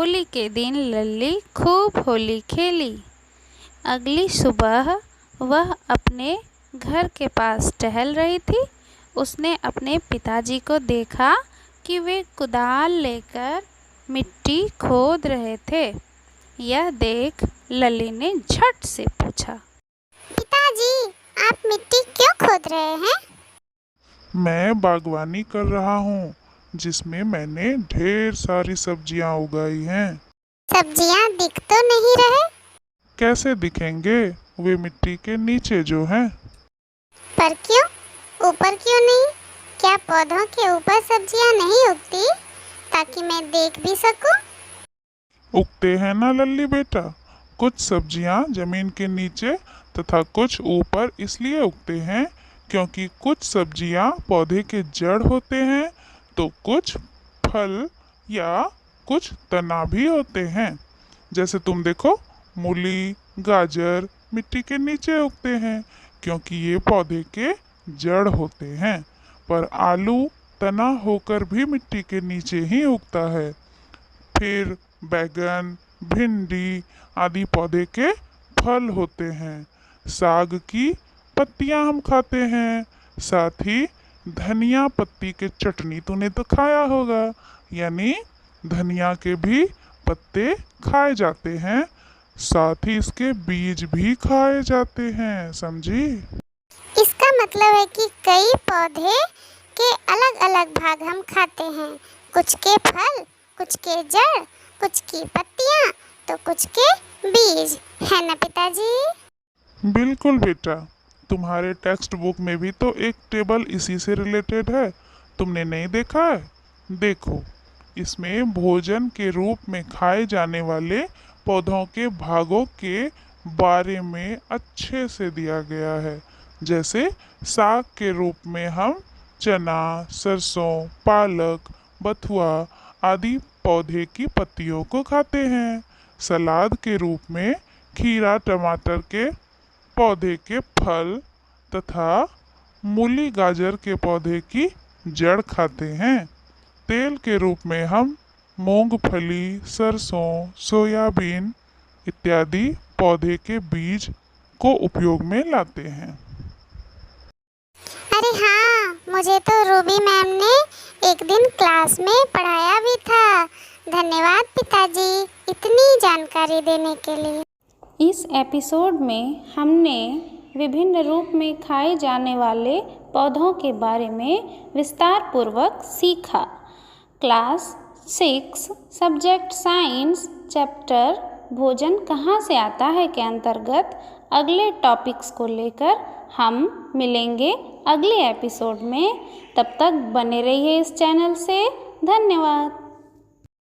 होली के दिन लल्ली खूब होली खेली। अगली सुबह वह अपने घर के पास टहल रही थी। उसने अपने पिताजी को देखा कि वे कुदाल लेकर मिट्टी खोद रहे थे। यह देख लल्ली ने झट से पूछा, पिताजी, आप मिट्टी क्यों खोद रहे हैं? मैं बागवानी कर रहा हूँ जिसमें मैंने ढेर सारी सब्जियाँ उगाई हैं। सब्जियां दिख तो नहीं रहे। कैसे दिखेंगे, वे मिट्टी के नीचे जो हैं। पर क्यों? ऊपर क्यों नहीं? क्या पौधों के ऊपर सब्जियां नहीं उगती ताकि मैं देख भी सकूं? उगते हैं ना लल्ली बेटा, कुछ सब्जियाँ जमीन के नीचे तथा कुछ ऊपर इसलिए उगते हैं क्योंकि कुछ सब्जियाँ पौधे के जड़ होते हैं तो कुछ फल या कुछ तना भी होते हैं। जैसे तुम देखो, मूली, गाजर मिट्टी के नीचे उगते हैं क्योंकि ये पौधे के जड़ होते हैं। पर आलू तना होकर भी मिट्टी के नीचे ही उगता है। फिर बैगन, भिंडी आदि पौधे के फल होते हैं। साग की पत्तियां हम खाते हैं। साथ ही धनिया पत्ती के चटनी तूने तो खाया होगा, यानी धनिया के भी पत्ते खाए जाते हैं। साथ ही इसके बीज भी खाए जाते हैं, समझी? इसका मतलब है कि कई पौधे के अलग-अलग भाग हम खाते हैं। कुछ के फल, कुछ के जड़, कुछ की पत्तियां, तो कुछ के बीज, है ना पिताजी? बिल्कुल बेटा, तुम्हारे टेक्स्ट बुक में भी तो एक टेबल इसी से रिलेटेड है। तुमने नहीं देखा है? देखो, इसमें भोजन के रूप में खाए जाने वाले पौधों के भागों के बारे में अच्छे से दिया गया है। जैसे साग के रूप में हम चना, सरसों, पालक, बथुआ आदि पौधे की पत्तियों को खाते हैं। सलाद के रूप में खीरा, टमाटर के पौधे के फल तथा मूली, गाजर के पौधे की जड़ खाते हैं। तेल के रूप में हम मूंगफली, सरसों, सोयाबीन इत्यादि पौधे के बीज को उपयोग में लाते हैं। अरे हाँ, मुझे तो रूबी मैम ने एक दिन क्लास में पढ़ाया भी था। धन्यवाद पिताजी, इतनी जानकारी देने के लिए। इस एपिसोड में हमने विभिन्न रूप में खाए जाने वाले पौधों के बारे में विस्तार पूर्वक सीखा। क्लास 6 सब्जेक्ट साइंस चैप्टर भोजन कहाँ से आता है के अंतर्गत अगले टॉपिक्स को लेकर हम मिलेंगे अगले एपिसोड में। तब तक बने रहिए इस चैनल से। धन्यवाद।